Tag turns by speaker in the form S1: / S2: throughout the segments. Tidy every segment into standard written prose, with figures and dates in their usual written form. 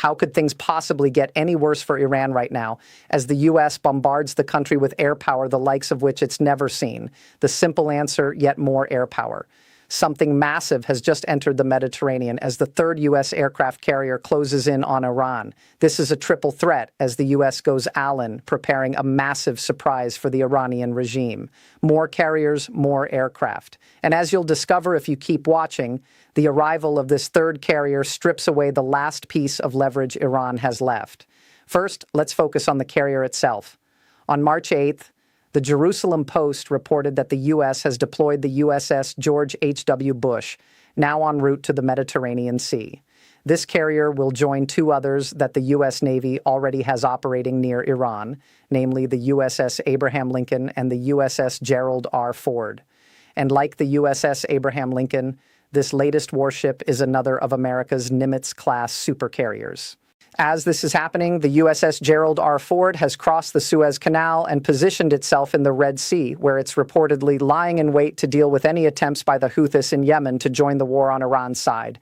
S1: How could things possibly get any worse for Iran right now, as the U.S. bombards the country with air power, the likes of which it's never seen? The simple answer, yet more air power. Something massive has just entered the Mediterranean as the third U.S. aircraft carrier closes in on Iran. This is a triple threat as the U.S. goes Allen, preparing a massive surprise for the Iranian regime. More carriers, more aircraft. And as you'll discover if you keep watching, the arrival of this third carrier strips away the last piece of leverage Iran has left. First, let's focus on the carrier itself. On March 8th, the Jerusalem Post reported that the U.S. has deployed the USS George H.W. Bush, now en route to the Mediterranean Sea. This carrier will join two others that the U.S. Navy already has operating near Iran, namely the USS Abraham Lincoln and the USS Gerald R. Ford. And like the USS Abraham Lincoln, this latest warship is another of America's Nimitz-class supercarriers. As this is happening, the USS Gerald R. Ford has crossed the Suez Canal and positioned itself in the Red Sea, where it's reportedly lying in wait to deal with any attempts by the Houthis in Yemen to join the war on Iran's side.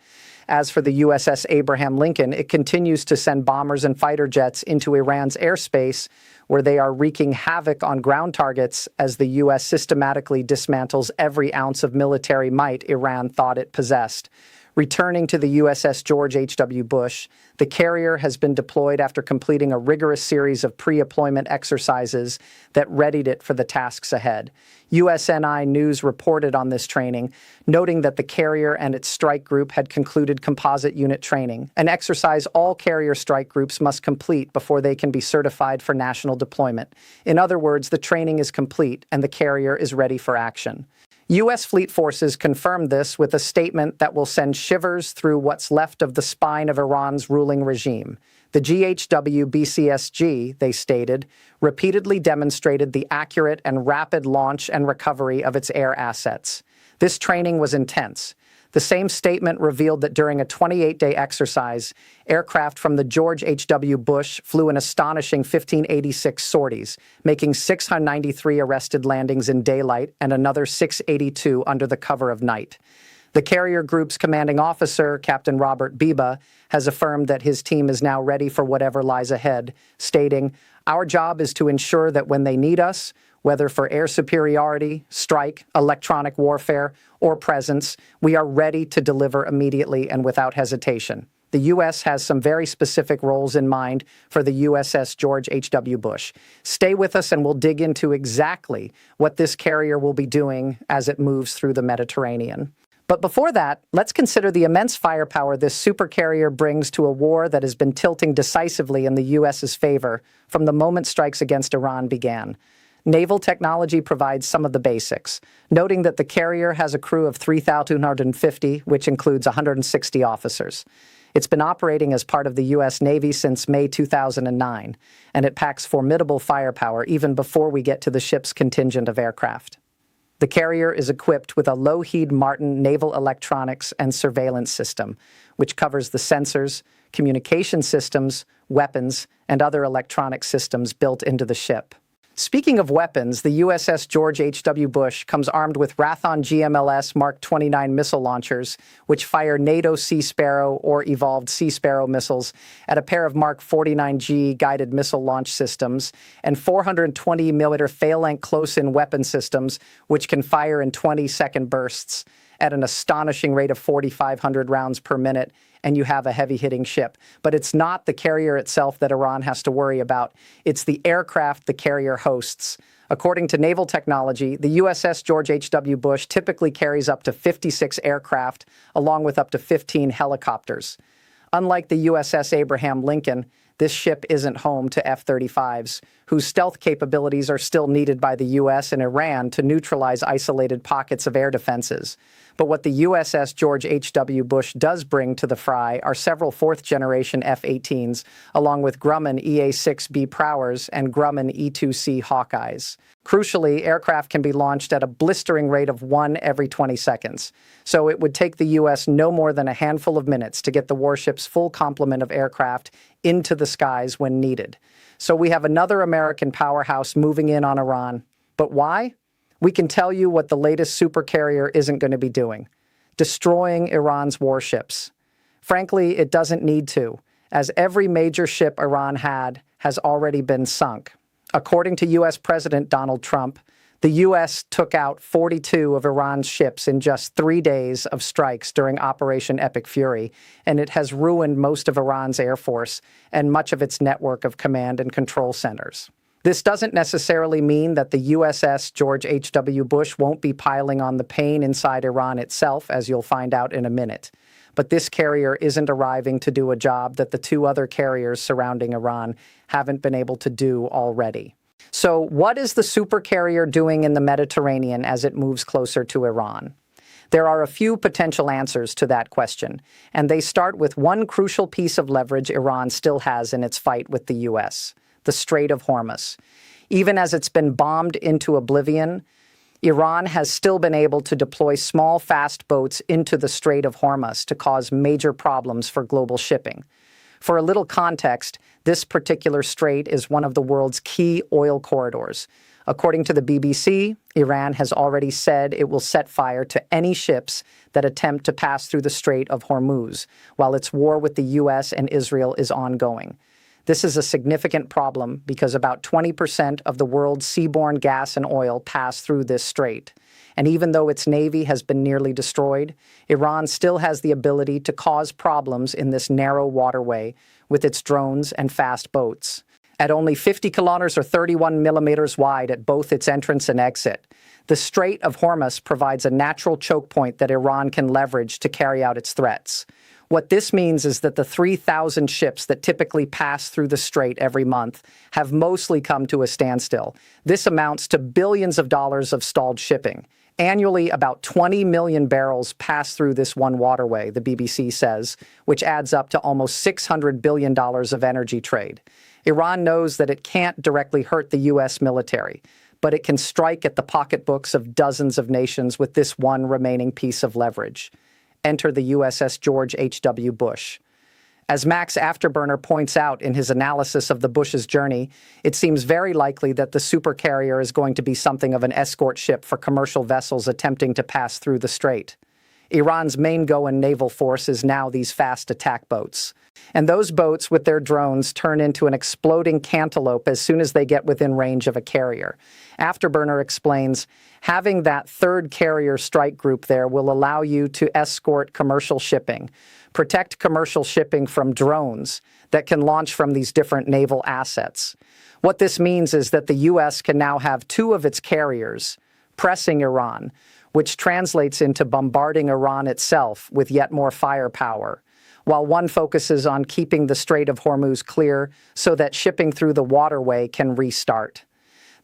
S1: As for the USS Abraham Lincoln, it continues to send bombers and fighter jets into Iran's airspace, where they are wreaking havoc on ground targets as the U.S. systematically dismantles every ounce of military might Iran thought it possessed. Returning to the USS George H.W. Bush, the carrier has been deployed after completing a rigorous series of pre-deployment exercises that readied it for the tasks ahead. USNI News reported on this training, noting that the carrier and its strike group had concluded composite unit training, an exercise all carrier strike groups must complete before they can be certified for national deployment. In other words, the training is complete and the carrier is ready for action. U.S. fleet forces confirmed this with a statement that will send shivers through what's left of the spine of Iran's ruling regime. The GHW BCSG, they stated, repeatedly demonstrated the accurate and rapid launch and recovery of its air assets. This training was intense. The same statement revealed that during a 28-day exercise, aircraft from the George H.W. Bush flew an astonishing 1,586 sorties, making 693 arrested landings in daylight and another 682 under the cover of night. The carrier group's commanding officer, Captain Robert Biba, has affirmed that his team is now ready for whatever lies ahead, stating, "Our job is to ensure that when they need us, whether for air superiority, strike, electronic warfare, or presence, we are ready to deliver immediately and without hesitation." The U.S. has some very specific roles in mind for the USS George H.W. Bush. Stay with us and we'll dig into exactly what this carrier will be doing as it moves through the Mediterranean. But before that, let's consider the immense firepower this supercarrier brings to a war that has been tilting decisively in the U.S.'s favor from the moment strikes against Iran began. Naval technology provides some of the basics, noting that the carrier has a crew of 3,250, which includes 160 officers. It's been operating as part of the U.S. Navy since May 2009, and it packs formidable firepower even before we get to the ship's contingent of aircraft. The carrier is equipped with a Lockheed Martin naval electronics and surveillance system, which covers the sensors, communication systems, weapons, and other electronic systems built into the ship. Speaking of weapons, the USS George H.W. Bush comes armed with Raytheon GMLS Mark 29 missile launchers, which fire NATO Sea Sparrow or evolved Sea Sparrow missiles at a pair of Mark 49G guided missile launch systems, and 420mm phalanx close-in weapon systems, which can fire in 20-second bursts at an astonishing rate of 4,500 rounds per minute, and you have a heavy-hitting ship. But it's not the carrier itself that Iran has to worry about. It's the aircraft the carrier hosts. According to naval technology, the USS George H.W. Bush typically carries up to 56 aircraft, along with up to 15 helicopters. Unlike the USS Abraham Lincoln, this ship isn't home to F-35s, whose stealth capabilities are still needed by the U.S. and Iran to neutralize isolated pockets of air defenses. But what the USS George H.W. Bush does bring to the fry are several fourth-generation F-18s, along with Grumman EA-6B Prowers and Grumman E-2C Hawkeyes. Crucially, aircraft can be launched at a blistering rate of 1 every 20 seconds. So it would take the U.S. no more than a handful of minutes to get the warship's full complement of aircraft into the skies when needed. So we have another American powerhouse moving in on Iran. But why? We can tell you what the latest supercarrier isn't going to be doing: destroying Iran's warships. Frankly, it doesn't need to, as every major ship Iran had has already been sunk. According to U.S. President Donald Trump, the U.S. took out 42 of Iran's ships in just 3 days of strikes during Operation Epic Fury, and it has ruined most of Iran's air force and much of its network of command and control centers. This doesn't necessarily mean that the USS George H.W. Bush won't be piling on the pain inside Iran itself, as you'll find out in a minute. But this carrier isn't arriving to do a job that the 2 other carriers surrounding Iran haven't been able to do already. So what is the supercarrier doing in the Mediterranean as it moves closer to Iran? There are a few potential answers to that question, and they start with one crucial piece of leverage Iran still has in its fight with the U.S., the Strait of Hormuz. Even as it's been bombed into oblivion, Iran has still been able to deploy small, fast boats into the Strait of Hormuz to cause major problems for global shipping. For a little context, this particular strait is one of the world's key oil corridors. According to the BBC, Iran has already said it will set fire to any ships that attempt to pass through the Strait of Hormuz, while its war with the U.S. and Israel is ongoing. This is a significant problem because about 20% of the world's seaborne gas and oil pass through this strait. And even though its navy has been nearly destroyed, Iran still has the ability to cause problems in this narrow waterway with its drones and fast boats. At only 50 kilometers or 31 millimeters wide at both its entrance and exit, the Strait of Hormuz provides a natural choke point that Iran can leverage to carry out its threats. What this means is that the 3,000 ships that typically pass through the strait every month have mostly come to a standstill. This amounts to billions of dollars of stalled shipping. Annually, about 20 million barrels pass through this one waterway, the BBC says, which adds up to almost $600 billion of energy trade. Iran knows that it can't directly hurt the U.S. military, but it can strike at the pocketbooks of dozens of nations with this one remaining piece of leverage. Enter the USS George H.W. Bush. As Max Afterburner points out in his analysis of the Bush's journey, it seems very likely that the supercarrier is going to be something of an escort ship for commercial vessels attempting to pass through the strait. Iran's main naval force is now these fast attack boats. And those boats with their drones turn into an exploding cantaloupe as soon as they get within range of a carrier. Afterburner explains, having that third carrier strike group there will allow you to escort commercial shipping, protect commercial shipping from drones that can launch from these different naval assets. What this means is that the U.S. can now have 2 of its carriers pressing Iran, which translates into bombarding Iran itself with yet more firepower, while one focuses on keeping the Strait of Hormuz clear so that shipping through the waterway can restart.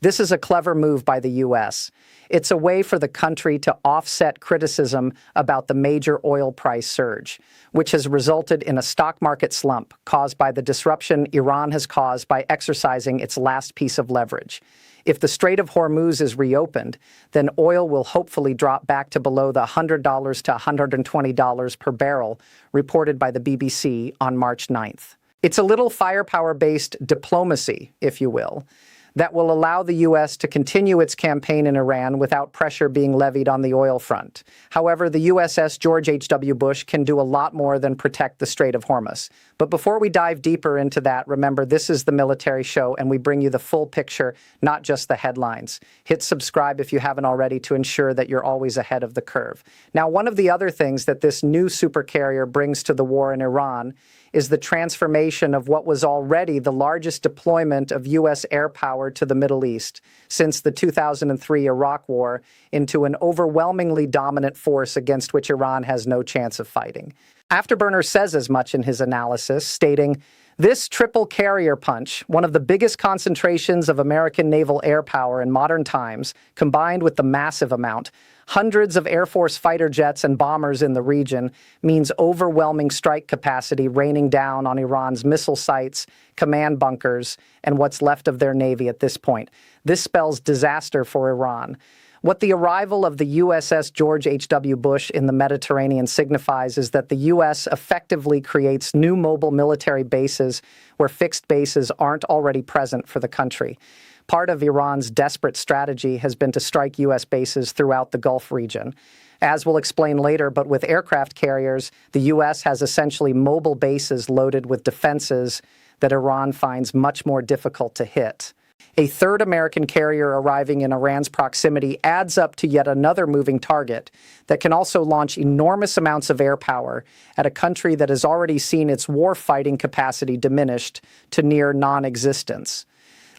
S1: This is a clever move by the U.S. It's a way for the country to offset criticism about the major oil price surge, which has resulted in a stock market slump caused by the disruption Iran has caused by exercising its last piece of leverage. If the Strait of Hormuz is reopened, then oil will hopefully drop back to below the $100 to $120 per barrel reported by the BBC on March 9th. It's a little firepower-based diplomacy, if you will, that will allow the U.S. to continue its campaign in Iran without pressure being levied on the oil front. However, the USS George H.W. Bush can do a lot more than protect the Strait of Hormuz. But before we dive deeper into that, remember, this is the Military Show, and we bring you the full picture, not just the headlines. Hit subscribe if you haven't already to ensure that you're always ahead of the curve. Now, one of the other things that this new supercarrier brings to the war in Iran is the transformation of what was already the largest deployment of U.S. air power to the Middle East since the 2003 Iraq War into an overwhelmingly dominant force against which Iran has no chance of fighting. Afterburner says as much in his analysis, stating, "This triple carrier punch, one of the biggest concentrations of American naval air power in modern times, combined with the massive amount, hundreds of Air Force fighter jets and bombers in the region, means overwhelming strike capacity raining down on Iran's missile sites, command bunkers, and what's left of their navy at this point. This spells disaster for Iran." What the arrival of the USS George H.W. Bush in the Mediterranean signifies is that the U.S. effectively creates new mobile military bases where fixed bases aren't already present for the country. Part of Iran's desperate strategy has been to strike U.S. bases throughout the Gulf region. As we'll explain later, but with aircraft carriers, the U.S. has essentially mobile bases loaded with defenses that Iran finds much more difficult to hit. A third American carrier arriving in Iran's proximity adds up to yet another moving target that can also launch enormous amounts of air power at a country that has already seen its war-fighting capacity diminished to near non-existence.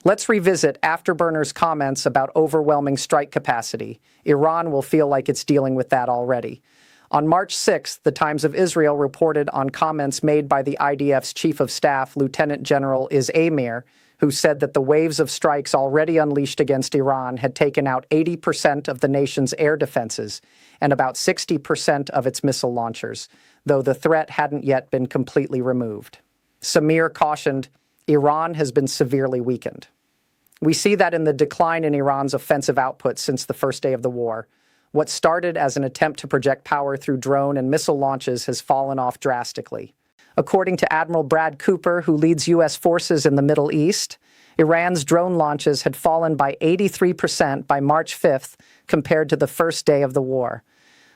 S1: Let's revisit Afterburner's comments about overwhelming strike capacity. Iran will feel like it's dealing with that already. On March 6th, the Times of Israel reported on comments made by the IDF's Chief of Staff, Lieutenant General Amir, who said that the waves of strikes already unleashed against Iran had taken out 80% of the nation's air defenses and about 60% of its missile launchers, though the threat hadn't yet been completely removed. Samir cautioned, Iran has been severely weakened. We see that in the decline in Iran's offensive output since the first day of the war. What started as an attempt to project power through drone and missile launches has fallen off drastically. According to Admiral Brad Cooper, who leads U.S. forces in the Middle East, Iran's drone launches had fallen by 83% by March 5th compared to the first day of the war.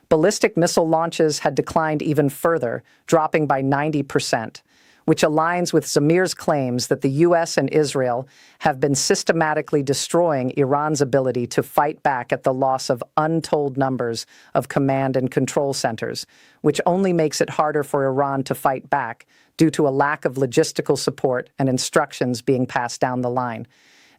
S1: Ballistic missile launches had declined even further, dropping by 90%, which aligns with Samir's claims that the U.S. and Israel have been systematically destroying Iran's ability to fight back at the loss of untold numbers of command and control centers, which only makes it harder for Iran to fight back due to a lack of logistical support and instructions being passed down the line.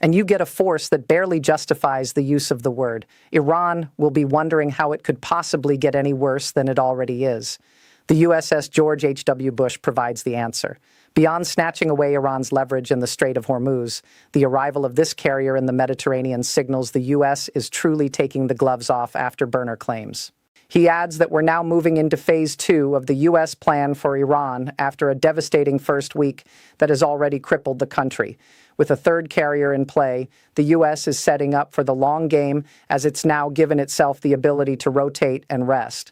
S1: And you get a force that barely justifies the use of the word. Iran will be wondering how it could possibly get any worse than it already is. The USS George H.W. Bush provides the answer. Beyond snatching away Iran's leverage in the Strait of Hormuz, the arrival of this carrier in the Mediterranean signals the U.S. is truly taking the gloves off Afterburner claims. He adds that we're now moving into Phase 2 of the U.S. plan for Iran after a devastating first week that has already crippled the country. With a third carrier in play, the U.S. is setting up for the long game as it's now given itself the ability to rotate and rest.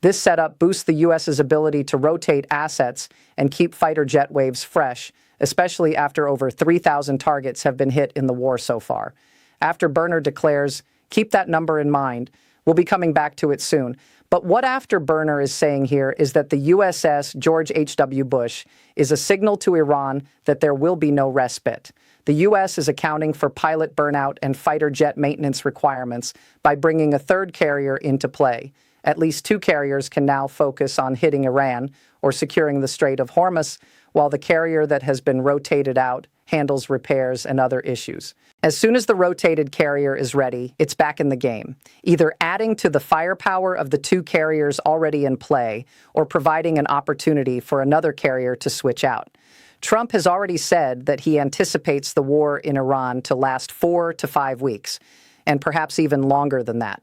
S1: This setup boosts the U.S.'s ability to rotate assets and keep fighter jet waves fresh, especially after over 3,000 targets have been hit in the war so far. Afterburner declares, keep that number in mind. We'll be coming back to it soon. But what Afterburner is saying here is that the USS George H.W. Bush is a signal to Iran that there will be no respite. The U.S. is accounting for pilot burnout and fighter jet maintenance requirements by bringing a third carrier into play. At least two carriers can now focus on hitting Iran or securing the Strait of Hormuz, while the carrier that has been rotated out handles repairs and other issues. As soon as the rotated carrier is ready, it's back in the game, either adding to the firepower of the two carriers already in play or providing an opportunity for another carrier to switch out. Trump has already said that he anticipates the war in Iran to last 4 to 5 weeks, and perhaps even longer than that.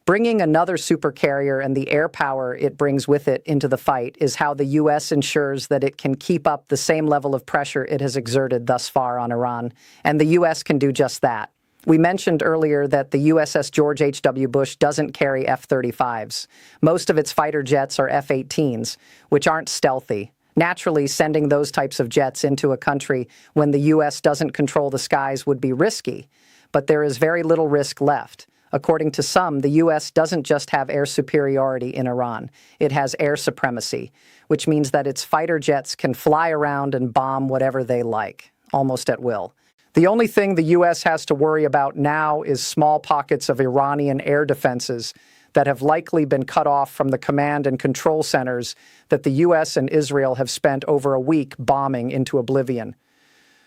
S1: Bringing another supercarrier and the air power it brings with it into the fight is how the U.S. ensures that it can keep up the same level of pressure it has exerted thus far on Iran, and the U.S. can do just that. We mentioned earlier that the USS George H.W. Bush doesn't carry F-35s. Most of its fighter jets are F-18s, which aren't stealthy. Naturally, sending those types of jets into a country when the U.S. doesn't control the skies would be risky, but there is very little risk left. According to some, the U.S. doesn't just have air superiority in Iran. It has air supremacy, which means that its fighter jets can fly around and bomb whatever they like, almost at will. The only thing the U.S. has to worry about now is small pockets of Iranian air defenses that have likely been cut off from the command and control centers that the U.S. and Israel have spent over a week bombing into oblivion.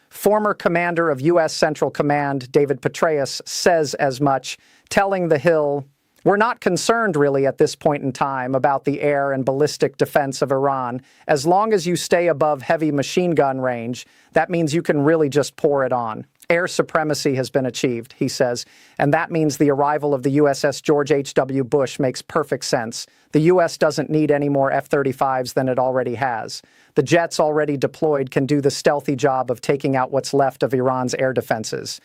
S1: Former commander of U.S. Central Command, David Petraeus, says as much, telling The Hill, "We're not concerned really at this point in time about the air and ballistic defense of Iran. As long as you stay above heavy machine gun range, that means you can really just pour it on. Air supremacy has been achieved," he says, and that means the arrival of the USS George H.W. Bush makes perfect sense. The U.S. doesn't need any more F-35s than it already has. The jets already deployed can do the stealthy job of taking out what's left of Iran's air defenses.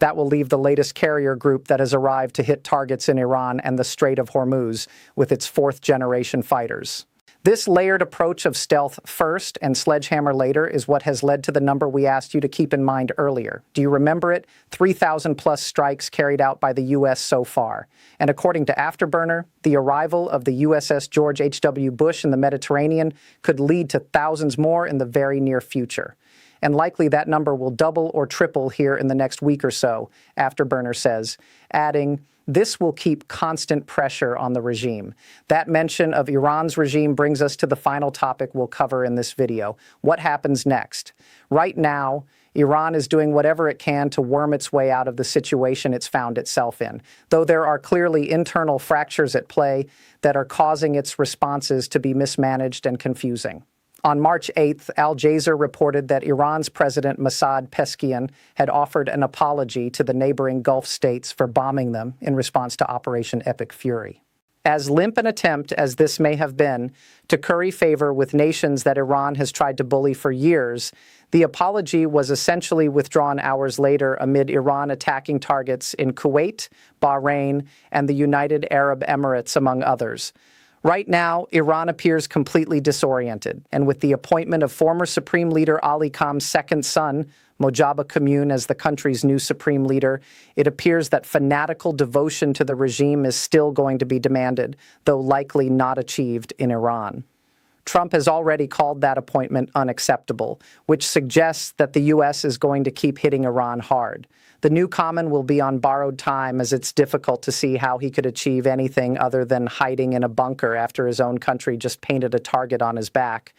S1: That will leave the latest carrier group that has arrived to hit targets in Iran and the Strait of Hormuz with its fourth-generation fighters. This layered approach of stealth first and sledgehammer later is what has led to the number we asked you to keep in mind earlier. Do you remember it? 3,000 plus strikes carried out by the U.S. so far. And according to Afterburner, the arrival of the USS George H.W. Bush in the Mediterranean could lead to thousands more in the very near future. And likely that number will double or triple here in the next week or so, Afterburner says, adding, "This will keep constant pressure on the regime." That mention of Iran's regime brings us to the final topic we'll cover in this video. What happens next? Right now, Iran is doing whatever it can to worm its way out of the situation it's found itself in, though there are clearly internal fractures at play that are causing its responses to be mismanaged and confusing. On March 8th, Al Jazeera reported that Iran's President Mossad Pezeshkian had offered an apology to the neighboring Gulf states for bombing them in response to Operation Epic Fury. As limp an attempt as this may have been to curry favor with nations that Iran has tried to bully for years, the apology was essentially withdrawn hours later amid Iran attacking targets in Kuwait, Bahrain, and the United Arab Emirates, among others. Right now, Iran appears completely disoriented, and with the appointment of former Supreme Leader Ali Kham's second son, Mojtaba Comune, as the country's new supreme leader, it appears that fanatical devotion to the regime is still going to be demanded, though likely not achieved in Iran. Trump has already called that appointment unacceptable, which suggests that the U.S. is going to keep hitting Iran hard. The new common will be on borrowed time, as it's difficult to see how he could achieve anything other than hiding in a bunker after his own country just painted a target on his back.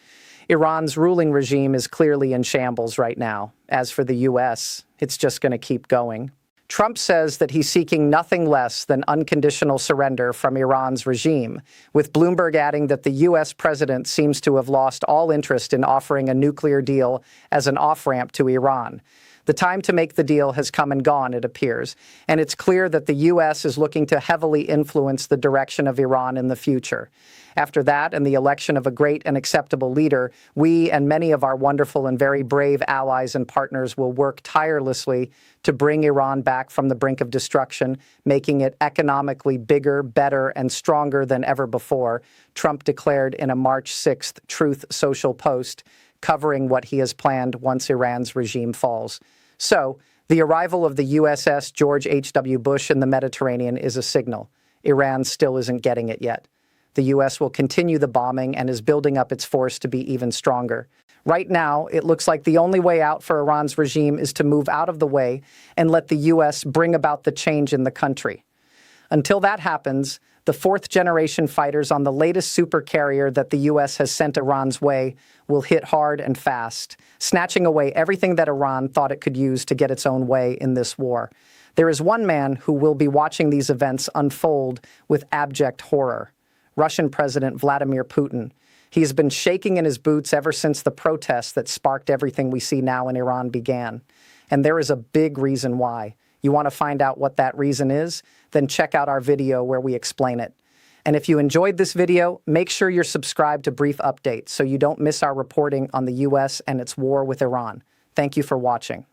S1: Iran's ruling regime is clearly in shambles right now. As for the U.S., it's just going to keep going. Trump says that he's seeking nothing less than unconditional surrender from Iran's regime, with Bloomberg adding that the U.S. president seems to have lost all interest in offering a nuclear deal as an off-ramp to Iran. The time to make the deal has come and gone, it appears, and it's clear that the U.S. is looking to heavily influence the direction of Iran in the future. After that and the election of a great and acceptable leader, we and many of our wonderful and very brave allies and partners will work tirelessly to bring Iran back from the brink of destruction, making it economically bigger, better, and stronger than ever before, Trump declared in a March 6th Truth Social post, covering what he has planned once Iran's regime falls. So, the arrival of the USS George H.W. Bush in the Mediterranean is a signal. Iran still isn't getting it yet. The U.S. will continue the bombing and is building up its force to be even stronger. Right now, it looks like the only way out for Iran's regime is to move out of the way and let the U.S. bring about the change in the country. Until that happens, the fourth-generation fighters on the latest supercarrier that the U.S. has sent Iran's way will hit hard and fast, snatching away everything that Iran thought it could use to get its own way in this war. There is one man who will be watching these events unfold with abject horror: Russian President Vladimir Putin. He has been shaking in his boots ever since the protests that sparked everything we see now in Iran began. And there is a big reason why. You want to find out what that reason is? Then check out our video where we explain it. And if you enjoyed this video, make sure you're subscribed to Brief Updates so you don't miss our reporting on the U.S. and its war with Iran. Thank you for watching.